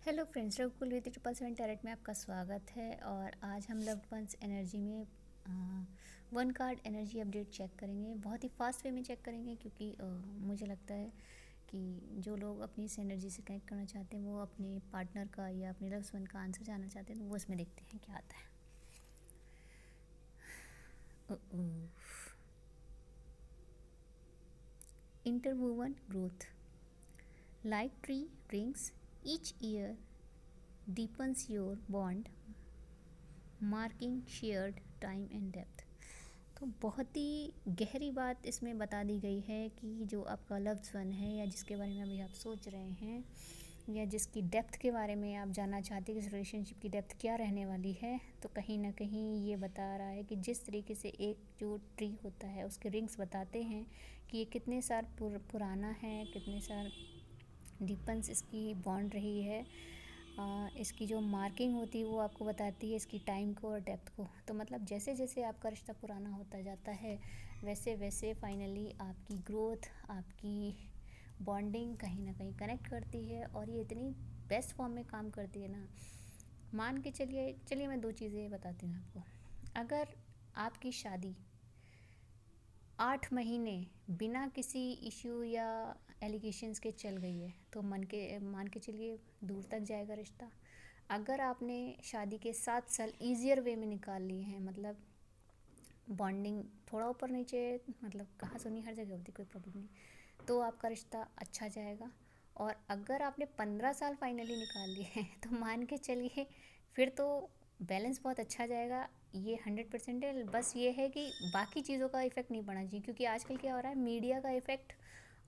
Hello friends, Raghukul with 777 tarot में आपका स्वागत है। और आज हम लव्ड वंस एनर्जी में one card energy update check करेंगे। बहुत ही फास्ट वे में चेक करेंगे क्योंकि मुझे लगता है कि जो लोग अपनी इस एनर्जी से कनेक्ट करना चाहते हैं वो अपने पार्टनर का या अपने लव्ड वन का आंसर जानना चाहते हैं, तो वो इसमें देखते हैं क्या आता है। Interwoven growth, like tree rings each year deepens your bond, marking shared time and depth. तो बहुत ही गहरी बात इसमें बता दी गई है कि जो आपका लव्ड वन है या जिसके बारे में अभी आप सोच रहे हैं या जिसकी डेप्थ के बारे में आप जानना चाहते हैं कि इस रिलेशनशिप की डेप्थ क्या रहने वाली है, तो कहीं ना कहीं ये बता रहा है कि जिस तरीके से एक जो ट्री होता है उसके रिंग्स बताते हैं कि ये कितने साल पुराना है, कितने साल डीपन्स इसकी बॉन्ड रही है। इसकी जो मार्किंग होती है वो आपको बताती है इसकी टाइम को और डेप्थ को। तो मतलब जैसे जैसे आपका रिश्ता पुराना होता जाता है वैसे वैसे फाइनली आपकी ग्रोथ, आपकी बॉन्डिंग कहीं ना कहीं कनेक्ट करती है और ये इतनी बेस्ट फॉर्म में काम करती है ना। मान के चलिए मैं दो चीज़ें बताती हूँ आपको। अगर आपकी शादी 8 महीने बिना किसी इश्यू या एलिगेशंस के चल गई है तो मान के चलिए दूर तक जाएगा रिश्ता। अगर आपने शादी के 7 साल ईजियर वे में निकाल लिए हैं, मतलब बॉन्डिंग थोड़ा ऊपर नीचे, मतलब कहाँ सुनी हर जगह होती, कोई प्रॉब्लम नहीं, तो आपका रिश्ता अच्छा जाएगा। और अगर आपने 15 साल फाइनली निकाल लिए हैं तो मान के चलिए फिर तो बैलेंस बहुत अच्छा जाएगा। ये 100% है। बस ये है कि बाकी चीज़ों का इफ़ेक्ट नहीं पड़ना चाहिए, क्योंकि आजकल क्या हो रहा है, मीडिया का इफ़ेक्ट,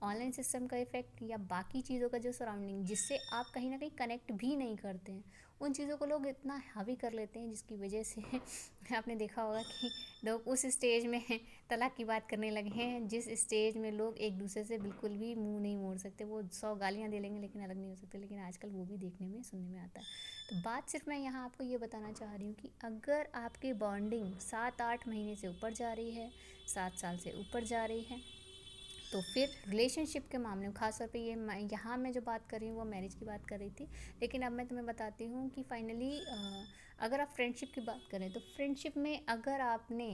ऑनलाइन सिस्टम का इफ़ेक्ट या बाकी चीज़ों का जो सराउंडिंग जिससे आप कहीं ना कहीं कनेक्ट भी नहीं करते हैं, उन चीज़ों को लोग इतना हावी कर लेते हैं जिसकी वजह से आपने देखा होगा कि लोग उस स्टेज में तलाक की बात करने लगे हैं जिस स्टेज में लोग एक दूसरे से बिल्कुल भी मुंह नहीं मोड़ सकते। वो 100 गालियाँ दे लेंगे लेकिन अलग नहीं हो सकते, लेकिन आजकल वो भी देखने में सुनने में आता है। तो बात सिर्फ मैं यहाँ आपको ये बताना चाह रही हूँ कि अगर आपकी बॉन्डिंग 7-8 महीने से ऊपर जा रही है, 7 साल से ऊपर जा रही है, तो फिर रिलेशनशिप के मामले में ख़ासतौर पे ये यहाँ मैं जो बात कर रही हूँ वो मैरिज की बात कर रही थी, लेकिन अब मैं तुम्हें बताती हूँ कि फाइनली अगर आप फ्रेंडशिप की बात करें तो फ्रेंडशिप में अगर आपने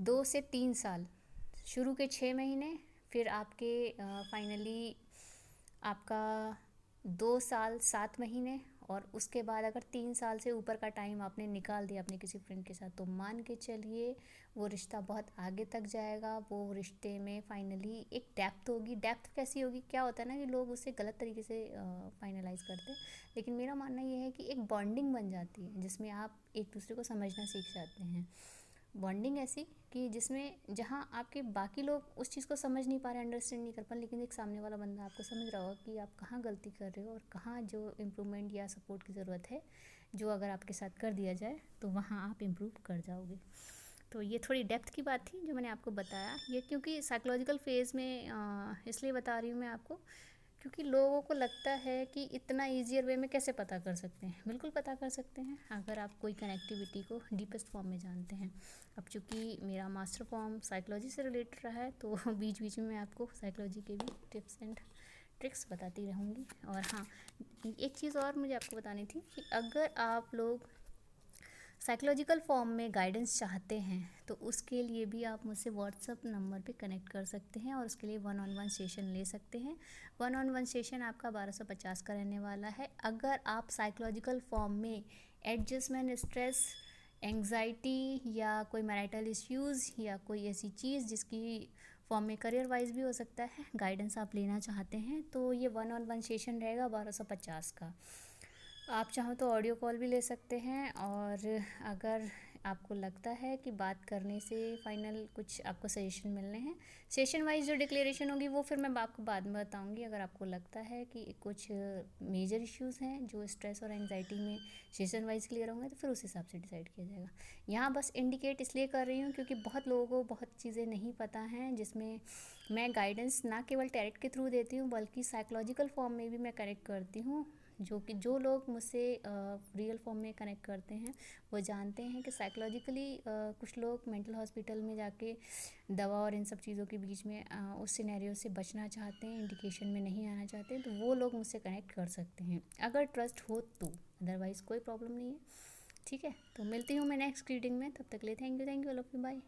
2 से 3 साल, शुरू के 6 महीने, फिर आपके फाइनली आपका 2 साल 7 महीने, और उसके बाद अगर 3 साल से ऊपर का टाइम आपने निकाल दिया अपने किसी फ्रेंड के साथ, तो मान के चलिए वो रिश्ता बहुत आगे तक जाएगा। वो रिश्ते में फाइनली एक डेप्थ होगी। डेप्थ कैसी होगी, क्या होता है ना कि लोग उसे गलत तरीके से फाइनलाइज करते हैं, लेकिन मेरा मानना ये है कि एक बॉन्डिंग बन जाती है जिसमें आप एक दूसरे को समझना सीख जाते हैं। बॉन्डिंग ऐसी कि जिसमें जहाँ आपके बाकी लोग उस चीज़ को समझ नहीं पा रहे, अंडरस्टैंड नहीं कर पा, लेकिन एक सामने वाला बंदा आपको समझ रहा होगा कि आप कहाँ गलती कर रहे हो और कहाँ जो इम्प्रूवमेंट या सपोर्ट की ज़रूरत है, जो अगर आपके साथ कर दिया जाए तो वहाँ आप इम्प्रूव कर जाओगे। तो ये थोड़ी डेप्थ की बात थी जो मैंने आपको बताया। ये क्योंकि साइकोलॉजिकल फेज़ में इसलिए बता रही हूँ मैं आपको, क्योंकि लोगों को लगता है कि इतना ईजियर वे में कैसे पता कर सकते हैं। बिल्कुल पता कर सकते हैं अगर आप कोई कनेक्टिविटी को डीपेस्ट फॉर्म में जानते हैं। अब चूँकि मेरा मास्टर फॉर्म साइकोलॉजी से रिलेटेड रहा है तो बीच बीच में मैं आपको साइकोलॉजी के भी टिप्स एंड ट्रिक्स बताती रहूँगी। और हाँ, एक चीज़ और मुझे आपको बतानी थी कि अगर आप लोग साइकोलॉजिकल फॉर्म में गाइडेंस चाहते हैं तो उसके लिए भी आप मुझसे व्हाट्सअप नंबर पे कनेक्ट कर सकते हैं और उसके लिए 1-on-1 सेशन ले सकते हैं। 1-on-1 सेशन आपका 1250 का रहने वाला है। अगर आप साइकोलॉजिकल फॉर्म में एडजस्टमेंट, स्ट्रेस, एंग्जाइटी या कोई मैरिटल इश्यूज़ या कोई ऐसी चीज़ जिसकी फॉर्म में करियर वाइज भी हो सकता है गाइडेंस आप लेना चाहते हैं, तो ये 1-on-1 सेशन रहेगा 1250 का। आप चाहो तो ऑडियो कॉल भी ले सकते हैं, और अगर आपको लगता है कि बात करने से फाइनल कुछ आपको सजेशन मिलने हैं, सेशन वाइज जो डिक्लेरेशन होगी वो फिर मैं आपको बाद में बताऊंगी। अगर आपको लगता है कि कुछ मेजर इश्यूज़ हैं जो स्ट्रेस और एंग्जाइटी में सेशन वाइज क्लियर होंगे तो फिर उस हिसाब से डिसाइड किया जाएगा। यहाँ बस इंडिकेट इसलिए कर रही हूँ क्योंकि बहुत लोगों को बहुत चीज़ें नहीं पता हैं, जिसमें मैं गाइडेंस ना केवल टैरेट के थ्रू देती हूँ बल्कि साइकोलॉजिकल फॉर्म में भी मैं कनेक्ट करती हूँ। जो लोग मुझसे रियल फॉर्म में कनेक्ट करते हैं वो जानते हैं कि साइकोलॉजिकली कुछ लोग मेंटल हॉस्पिटल में जाके दवा और इन सब चीज़ों के बीच में उस सिनेरियो से बचना चाहते हैं, इंडिकेशन में नहीं आना चाहते हैं, तो वो लोग मुझसे कनेक्ट कर सकते हैं अगर ट्रस्ट हो तो। अदरवाइज़ कोई प्रॉब्लम नहीं है। ठीक है, तो मिलती हूँ मैं नेक्स्ट रीडिंग में। तब तक के लिए thank you, love you, bye.